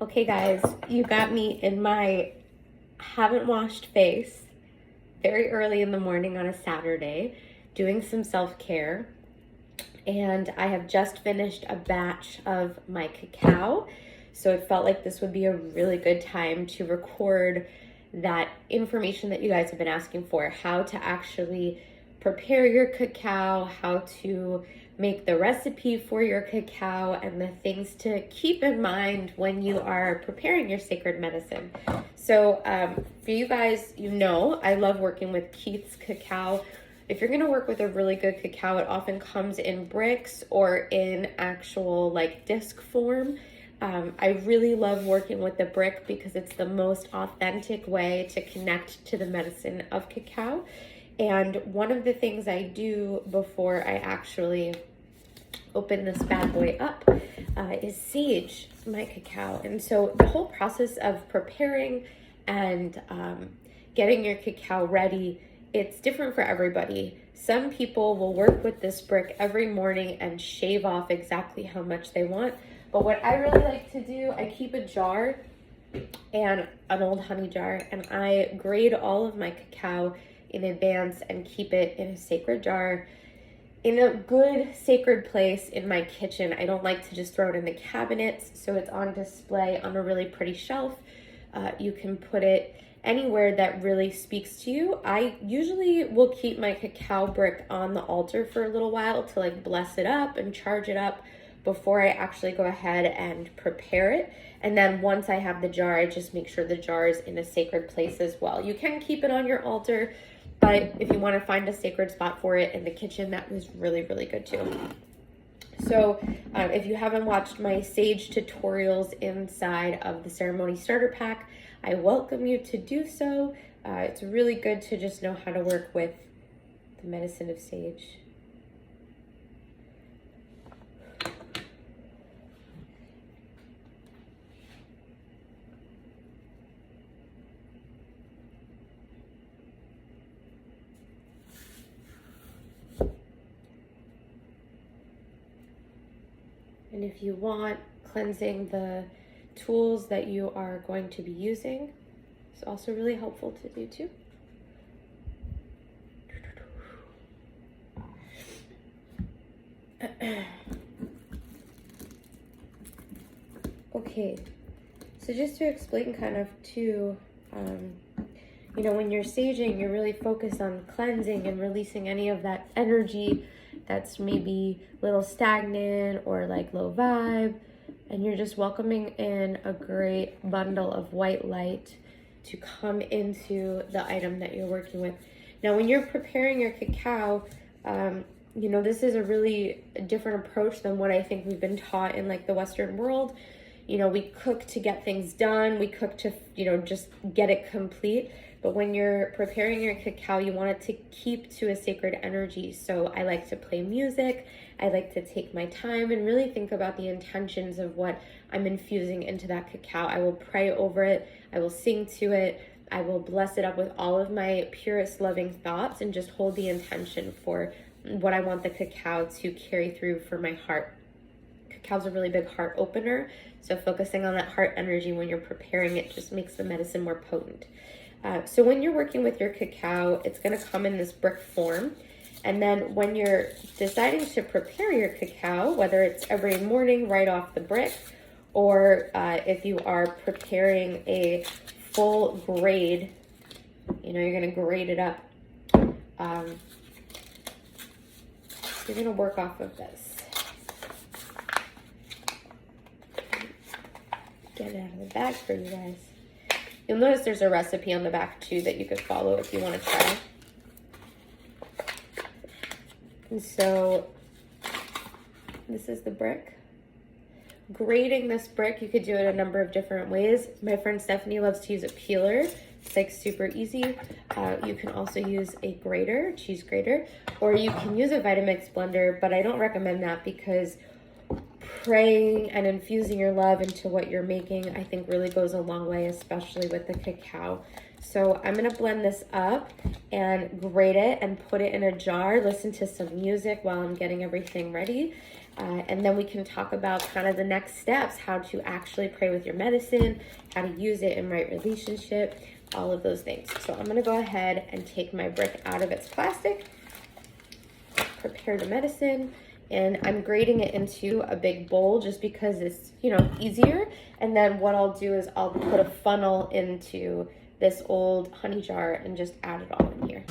Okay guys, you got me in my haven't washed face very early in the morning on a Saturday doing some self-care, and I have just finished a batch of my cacao, so it felt like this would be a really good time to record that information that you guys have been asking for, how to actually prepare your cacao, how to make the recipe for your cacao, and the things to keep in mind when you are preparing your sacred medicine. So for you guys, I love working with Keith's cacao. If you're gonna work with a really good cacao, it often comes in bricks or in actual like disc form. I really love working with the brick because it's the most authentic way to connect to the medicine of cacao. And one of the things I do before I actually open this bad boy up is sage my cacao. And so the whole process of preparing and getting your cacao ready, it's different for everybody. Some people will work with this brick every morning and shave off exactly how much they want. But what I really like to do, I keep a jar and an old honey jar, and I grade all of my cacao in advance and keep it in a sacred jar in a good sacred place in my kitchen. I don't like to just throw it in the cabinets, so it's on display on a really pretty shelf. You can put it anywhere that really speaks to you. I usually will keep my cacao brick on the altar for a little while to like bless it up and charge it up before I actually go ahead and prepare it. And then once I have the jar, I just make sure the jar is in a sacred place as well. You can keep it on your altar, but if you want to find a sacred spot for it in the kitchen, that was really, really good too. So if you haven't watched my sage tutorials inside of the ceremony starter pack, I welcome you to do so. It's really good to just know how to work with the medicine of sage. And if you want, cleansing the tools that you are going to be using is also really helpful to do too. Okay, so just to explain kind of too, when you're saging, you're really focused on cleansing and releasing any of that energy that's maybe a little stagnant or like low vibe, and you're just welcoming in a great bundle of white light to come into the item that you're working with. Now, when you're preparing your cacao, this is a really different approach than what I think we've been taught in like the Western world. We cook to get things done. We cook to, just get it complete. But when you're preparing your cacao, you want it to keep to a sacred energy. So I like to play music. I like to take my time and really think about the intentions of what I'm infusing into that cacao. I will pray over it. I will sing to it. I will bless it up with all of my purest loving thoughts and just hold the intention for what I want the cacao to carry through for my heart. Cacao's a really big heart opener. So focusing on that heart energy when you're preparing it just makes the medicine more potent. So when you're working with your cacao, it's going to come in this brick form. And then when you're deciding to prepare your cacao, whether it's every morning right off the brick, or if you are preparing a full grade, you're going to grade it up. You're going to work off of this. Get it out of the bag for you guys. You'll notice there's a recipe on the back too that you could follow if you want to try. And so this is the brick. Grading this brick, you could do it a number of different ways. My friend Stephanie loves to use a peeler. It's like super easy. You can also use a grater, cheese grater, or you can use a Vitamix blender, but I don't recommend that because praying and infusing your love into what you're making, I think really goes a long way, especially with the cacao. So I'm gonna blend this up and grate it and put it in a jar, listen to some music while I'm getting everything ready. And then we can talk about kind of the next steps, how to actually pray with your medicine, how to use it in right relationship, all of those things. So I'm gonna go ahead and take my brick out of its plastic, prepare the medicine, and I'm grating it into a big bowl just because it's, you know, easier. And then what I'll do is I'll put a funnel into this old honey jar and just add it all in here.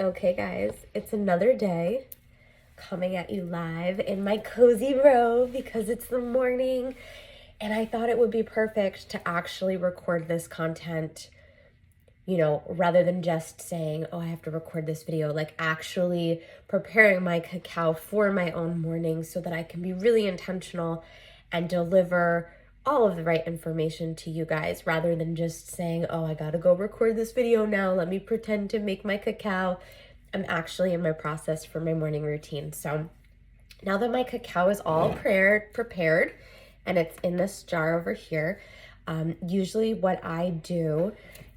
Okay guys, it's another day coming at you live in my cozy robe because it's the morning, and I thought it would be perfect to actually record this content, you know, rather than just saying, oh, I have to record this video, like actually preparing my cacao for my own morning so that I can be really intentional and deliver all of the right information to you guys rather than just saying, oh, I gotta go record this video now. Let me pretend to make my cacao. I'm actually in my process for my morning routine. So now that my cacao is all prepared and it's in this jar over here, usually what I do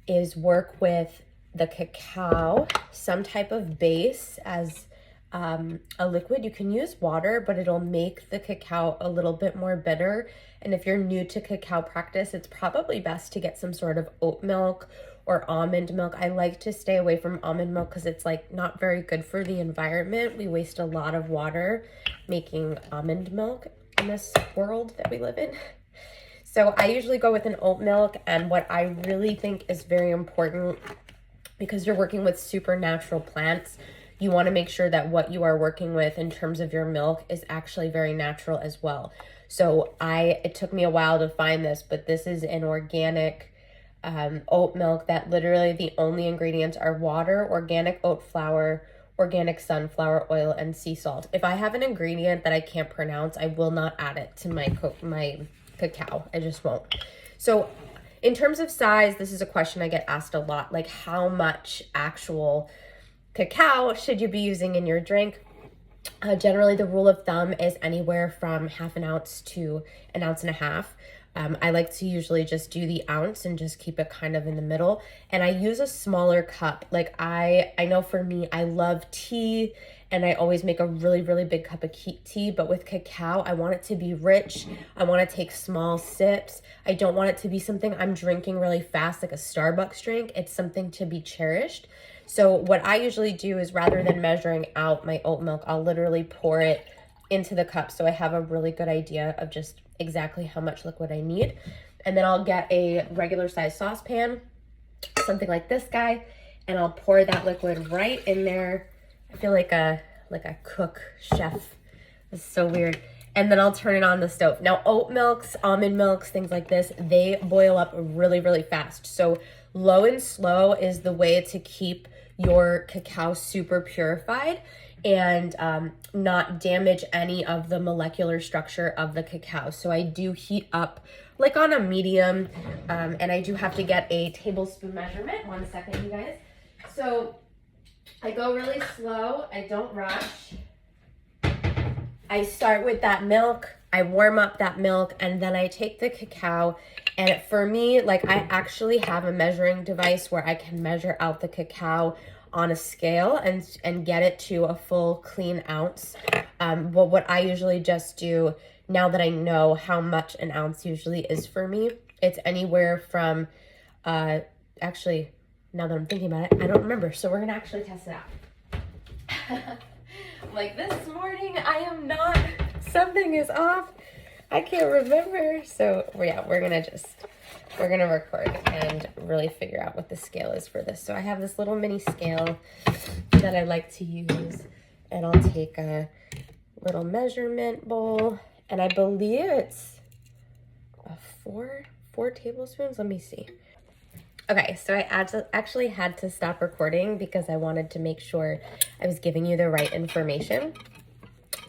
is work with the cacao, some type of base as a liquid. You can use water, but it'll make the cacao a little bit more bitter. And if you're new to cacao practice, it's probably best to get some sort of oat milk or almond milk. I like to stay away from almond milk because it's like not very good for the environment. We waste a lot of water making almond milk in this world that we live in. So I usually go with an oat milk, and what I really think is very important, because you're working with supernatural plants, you want to make sure that what you are working with in terms of your milk is actually very natural as well. So it took me a while to find this, but this is an organic oat milk that literally the only ingredients are water, organic oat flour, organic sunflower oil, and sea salt. If I have an ingredient that I can't pronounce, I will not add it to my cacao. I just won't. So in terms of size, this is a question I get asked a lot, like how much actual cacao should you be using in your drink? Generally, the rule of thumb is anywhere from half an ounce to an ounce and a half. I like to usually just do the ounce and just keep it kind of in the middle. And I use a smaller cup. Like I know for me, I love tea, and I always make a really, really big cup of tea. But with cacao, I want it to be rich. I want to take small sips. I don't want it to be something I'm drinking really fast, like a Starbucks drink. It's something to be cherished. So what I usually do is, rather than measuring out my oat milk, I'll literally pour it into the cup so I have a really good idea of just exactly how much liquid I need. And then I'll get a regular size saucepan, something like this guy, and I'll pour that liquid right in there. I feel like a cook chef. It's so weird. And then I'll turn it on the stove. Now, oat milks, almond milks, things like this, they boil up really, really fast. So low and slow is the way to keep your cacao super purified and not damage any of the molecular structure of the cacao. So I do heat up like on a medium, and I do have to get a tablespoon measurement. 1 second, you guys. So I go really slow. I don't rush. I start with that milk. I warm up that milk, and then I take the cacao. And for me, like, I actually have a measuring device where I can measure out the cacao on a scale and get it to a full clean ounce. But what I usually just do, now that I know how much an ounce usually is for me, it's anywhere from, actually, now that I'm thinking about it, I don't remember. So we're gonna actually test it out. Like this morning, I am not, something is off. I can't remember. So yeah, we're gonna record and really figure out what the scale is for this. So I have this little mini scale that I like to use, and I'll take a little measurement bowl, and I believe it's four tablespoons. Let me see. Okay, so actually had to stop recording because I wanted to make sure I was giving you the right information.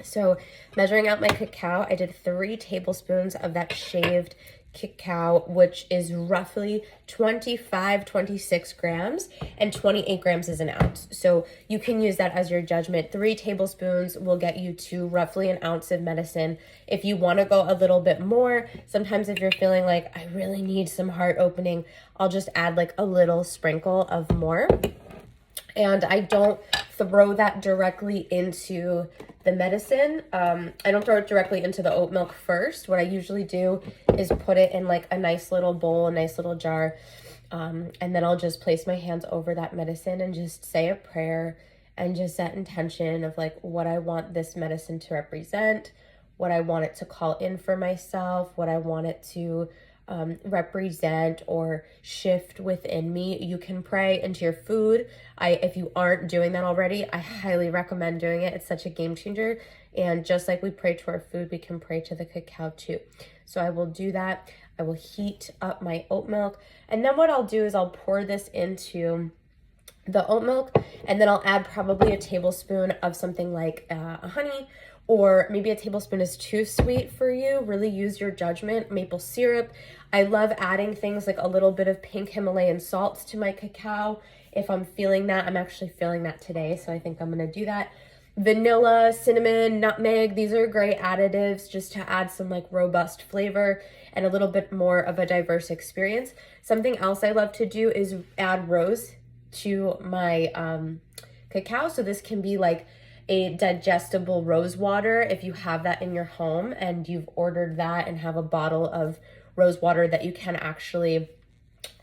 So measuring out my cacao, I did 3 tablespoons of that shaved cacao, which is roughly 26 grams, and 28 grams is an ounce. So you can use that as your judgment. 3 tablespoons will get you to roughly an ounce of medicine. If you want to go a little bit more, sometimes if you're feeling like I really need some heart opening, I'll just add like a little sprinkle of more. And I don't throw that directly into the medicine. I don't throw it directly into the oat milk first. What I usually do is put it in like a nice little bowl, a nice little jar, and then I'll just place my hands over that medicine and just say a prayer and just set intention of like what I want this medicine to represent, what I want it to call in for myself, what I want it to represent or shift within me. You can pray into your food. If you aren't doing that already, I highly recommend doing it. It's such a game changer. And just like we pray to our food, we can pray to the cacao too. So I will do that. I will heat up my oat milk. And then what I'll do is I'll pour this into the oat milk, and then I'll add probably a tablespoon of something like a honey, or maybe a tablespoon is too sweet for you. Really use your judgment. Maple syrup. I love adding things like a little bit of pink Himalayan salts to my cacao if I'm feeling that. I'm actually feeling that today, so I think I'm gonna do that. Vanilla, cinnamon, nutmeg, these are great additives just to add some like robust flavor and a little bit more of a diverse experience. Something else I love to do is add rose to my cacao. So this can be like a digestible rose water if you have that in your home and you've ordered that and have a bottle of rose water that you can actually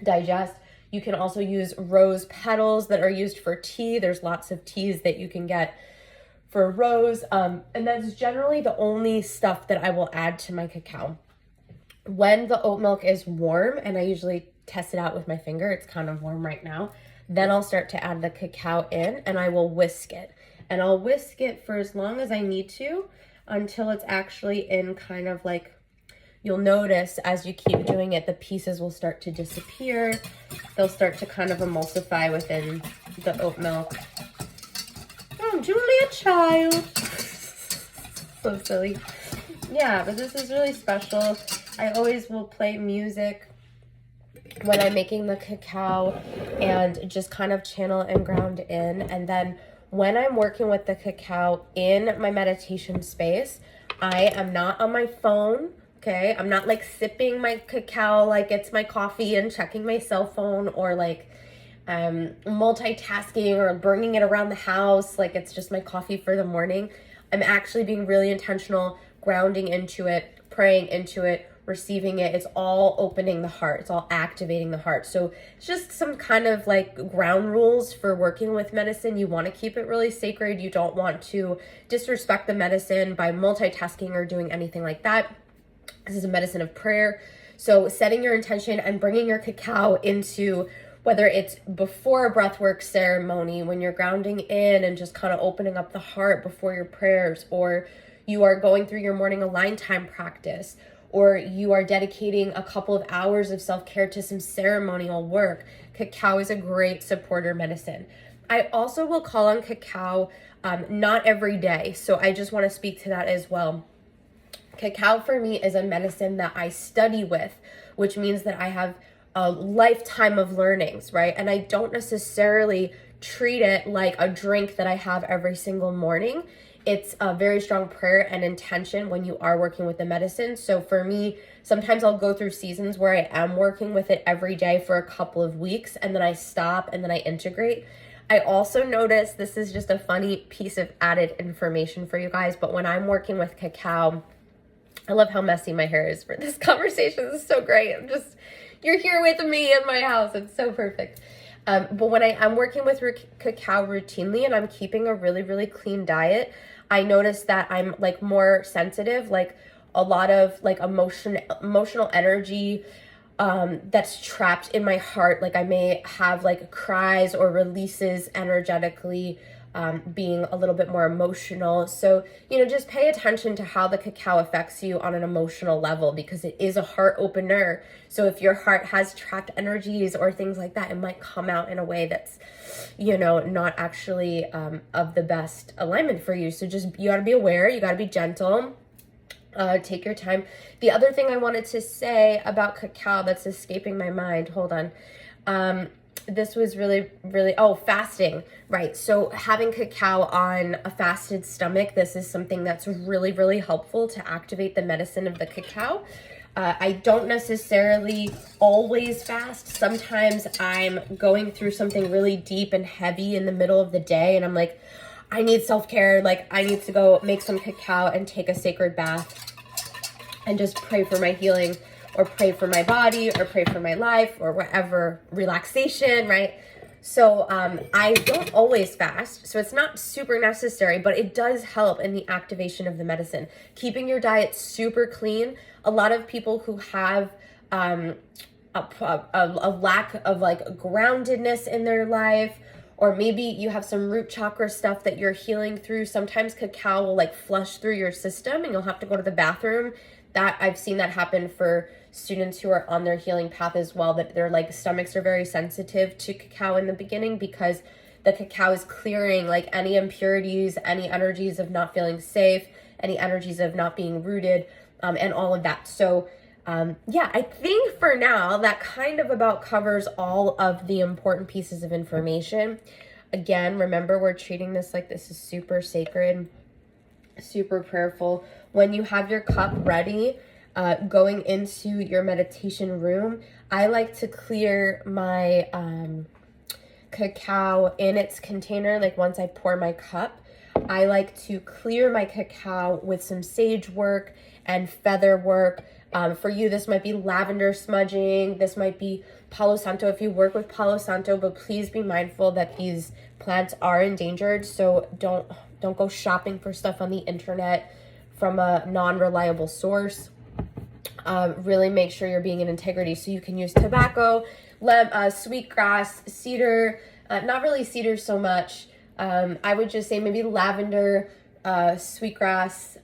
digest. You can also use rose petals that are used for tea. There's lots of teas that you can get for rose. And that's generally the only stuff that I will add to my cacao. When the oat milk is warm, and I usually test it out with my finger, it's kind of warm right now, then I'll start to add the cacao in and I will whisk it. And I'll whisk it for as long as I need to until it's actually in kind of like, you'll notice as you keep doing it, the pieces will start to disappear. They'll start to kind of emulsify within the oat milk. Oh, Julia, child. So silly. Yeah, but this is really special. I always will play music when I'm making the cacao and just kind of channel and ground in. And then when I'm working with the cacao in my meditation space, I am not on my phone, okay? I'm not like sipping my cacao like it's my coffee and checking my cell phone, or like multitasking or bringing it around the house like it's just my coffee for the morning. I'm actually being really intentional, grounding into it, praying into it, receiving it. It's all opening the heart. It's all activating the heart. So it's just some kind of like ground rules for working with medicine. You want to keep it really sacred. You don't want to disrespect the medicine by multitasking or doing anything like that. This is a medicine of prayer. So setting your intention and bringing your cacao into, whether it's before a breathwork ceremony, when you're grounding in and just kind of opening up the heart before your prayers, or you are going through your morning align time practice, or you are dedicating a couple of hours of self-care to some ceremonial work, cacao is a great supporter medicine. I also will call on cacao not every day, so I just want to speak to that as well. Cacao for me is a medicine that I study with, which means that I have a lifetime of learnings, right? And I don't necessarily treat it like a drink that I have every single morning. It's a very strong prayer and intention when you are working with the medicine. So for me, sometimes I'll go through seasons where I am working with it every day for a couple of weeks, and then I stop and then I integrate. I also notice, this is just a funny piece of added information for you guys, but when I'm working with cacao, I love how messy my hair is for this conversation. This is so great. You're here with me in my house. It's so perfect. But when I'm working with cacao routinely and I'm keeping a really, really clean diet, I notice that I'm like more sensitive, like a lot of like emotional energy that's trapped in my heart. Like I may have like cries or releases energetically being a little bit more emotional. So, you know, just pay attention to how the cacao affects you on an emotional level, because it is a heart opener. So if your heart has trapped energies or things like that, it might come out in a way that's, you know, not actually of the best alignment for you. So just, you got to be aware, you got to be gentle. Take your time. The other thing I wanted to say about cacao that's escaping my mind, hold on. This was really, fasting, right? So having cacao on a fasted stomach, this is something that's really, really helpful to activate the medicine of the cacao. I don't necessarily always fast. Sometimes I'm going through something really deep and heavy in the middle of the day, and I'm like, I need self-care. Like, I need to go make some cacao and take a sacred bath and just pray for my healing, or pray for my body, or pray for my life, or whatever, relaxation, right? So I don't always fast, so it's not super necessary, but it does help in the activation of the medicine. Keeping your diet super clean. A lot of people who have a lack of like groundedness in their life, or maybe you have some root chakra stuff that you're healing through, sometimes cacao will like flush through your system and you'll have to go to the bathroom. That I've seen that happen for students who are on their healing path as well, that their like stomachs are very sensitive to cacao in the beginning, because the cacao is clearing like any impurities, any energies of not feeling safe, any energies of not being rooted, and all of that. So yeah, I think for now that kind of about covers all of the important pieces of information. Again, remember, we're treating this like this is super sacred, super prayerful. When you have your cup ready, going into your meditation room, I like to clear my cacao in its container. Like once I pour my cup, I like to clear my cacao with some sage work and feather work. For you, this might be lavender smudging. This might be Palo Santo if you work with Palo Santo, but please be mindful that these plants are endangered. So don't go shopping for stuff on the internet from a non-reliable source. Really make sure you're being in integrity. So you can use tobacco, sweetgrass, cedar, not really cedar so much. I would just say maybe lavender, sweetgrass,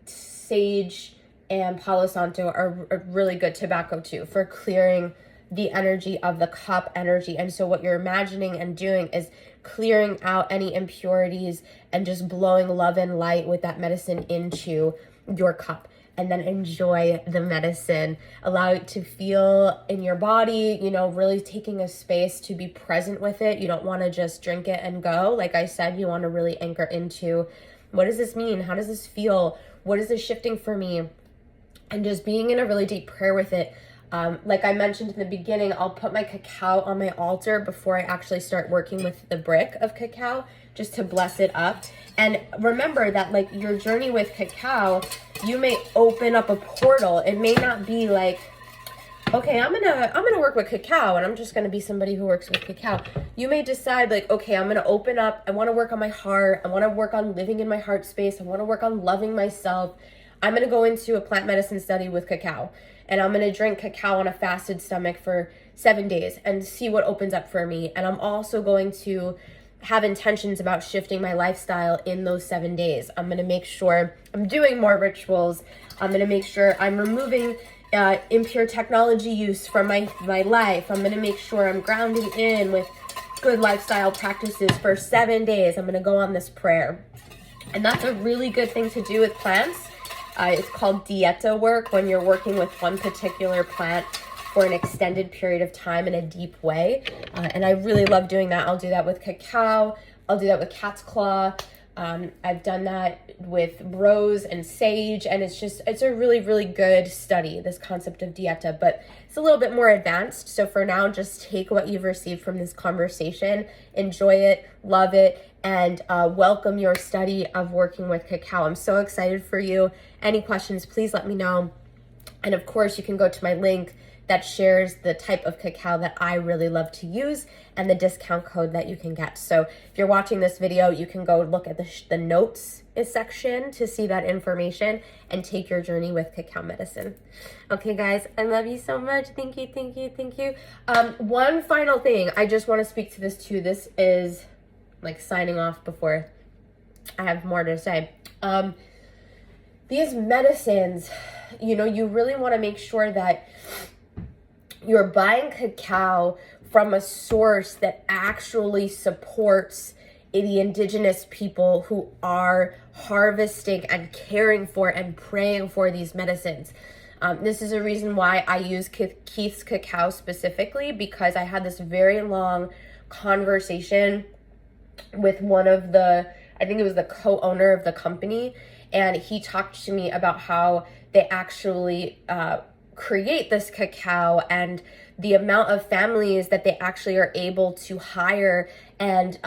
sage, and Palo Santo are really good tobacco too for clearing the energy of the cup energy. And so what you're imagining and doing is clearing out any impurities and just blowing love and light with that medicine into your cup. And then enjoy the medicine. Allow it to feel in your body, you know, really taking a space to be present with it. You don't want to just drink it and go. Like I said, you want to really anchor into, what does this mean? How does this feel? What is this shifting for me? And just being in a really deep prayer with it. Like I mentioned in the beginning, I'll put my cacao on my altar before I actually start working with the brick of cacao, just to bless it up. And remember that like your journey with cacao, you may open up a portal. It may not be like, okay, I'm gonna work with cacao and I'm just gonna be somebody who works with cacao. You may decide like, okay, I'm gonna open up, I wanna work on my heart, I wanna work on living in my heart space, I wanna work on loving myself. I'm going to go into a plant medicine study with cacao, and I'm going to drink cacao on a fasted stomach for 7 days and see what opens up for me. And I'm also going to have intentions about shifting my lifestyle in those 7 days. I'm going to make sure I'm doing more rituals. I'm going to make sure I'm removing impure technology use from my life. I'm going to make sure I'm grounding in with good lifestyle practices for 7 days. I'm going to go on this prayer. And that's a really good thing to do with plants. It's called dieta work, when you're working with one particular plant for an extended period of time in a deep way. And I really love doing that. I'll do that with cacao. I'll do that with cat's claw. I've done that with rose and sage, and it's a really, really good study, this concept of dieta, but it's a little bit more advanced. So for now, just take what you've received from this conversation, enjoy it, love it, and welcome your study of working with cacao. I'm so excited for you. Any questions, please let me know. And of course, you can go to my link that shares the type of cacao that I really love to use and the discount code that you can get. So if you're watching this video, you can go look at the notes section to see that information and take your journey with Cacao Medicine. Okay, guys, I love you so much. Thank you, thank you, thank you. One final thing, I just want to speak to this too. This is like signing off before I have more to say. These medicines, you know, you really want to make sure that you're buying cacao from a source that actually supports the indigenous people who are harvesting and caring for and praying for these medicines. This is a reason why I use Keith's cacao specifically, because I had this very long conversation with one of the, I think it was the co-owner of the company, and he talked to me about how they actually create this cacao and the amount of families that they actually are able to hire, and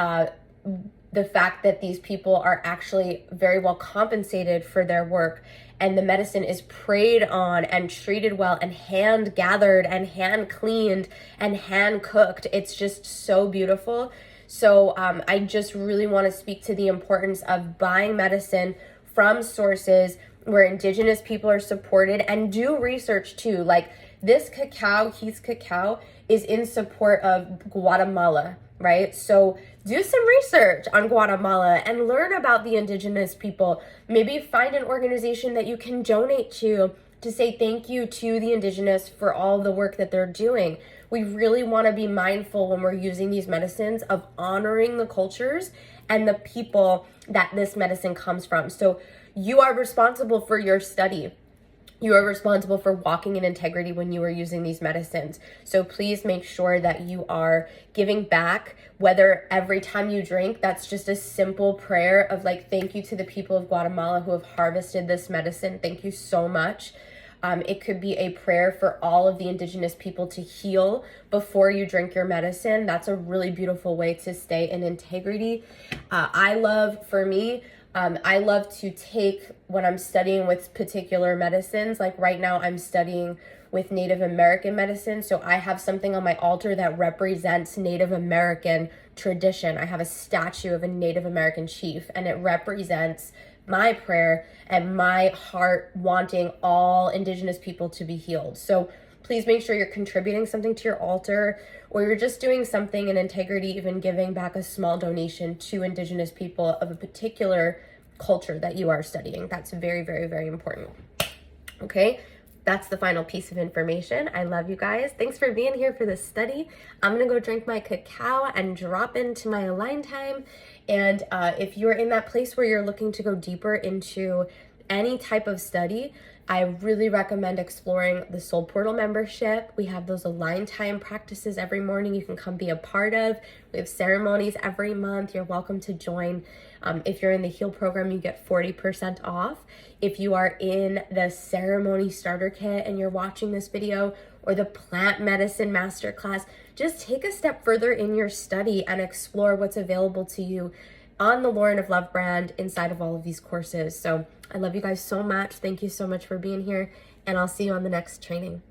the fact that these people are actually very well compensated for their work, and the medicine is preyed on and treated well and hand gathered and hand cleaned and hand cooked. It's just so beautiful. So I just really want to speak to the importance of buying medicine from sources where indigenous people are supported, and do research too. Like this cacao, Keith's cacao, is in support of Guatemala, right? So do some research on Guatemala and learn about the indigenous people. Maybe find an organization that you can donate to say thank you to the indigenous for all the work that they're doing. We really want to be mindful when we're using these medicines of honoring the cultures and the people that this medicine comes from. So you are responsible for your study. You are responsible for walking in integrity when you are using these medicines. So please make sure that you are giving back, whether every time you drink, that's just a simple prayer of like, thank you to the people of Guatemala who have harvested this medicine. Thank you so much. It could be a prayer for all of the indigenous people to heal before you drink your medicine. That's a really beautiful way to stay in integrity. I love to take, when I'm studying with particular medicines, like right now I'm studying with Native American medicine. So I have something on my altar that represents Native American tradition. I have a statue of a Native American chief, and it represents my prayer and my heart wanting all indigenous people to be healed. So please make sure you're contributing something to your altar, or you're just doing something in integrity, even giving back a small donation to indigenous people of a particular culture that you are studying. That's very, very, very important. Okay, that's the final piece of information. I love you guys. Thanks for being here for this study. I'm gonna go drink my cacao and drop into my Align time. And if you're in that place where you're looking to go deeper into any type of study, I really recommend exploring the Soul Portal membership. We have those Align time practices every morning you can come be a part of. We have ceremonies every month. You're welcome to join. If you're in the Heal program, you get 40% off. If you are in the ceremony starter kit and you're watching this video, or the plant medicine masterclass, just take a step further in your study and explore what's available to you on the Lauren of Love brand inside of all of these courses. So I love you guys so much. Thank you so much for being here, and I'll see you on the next training.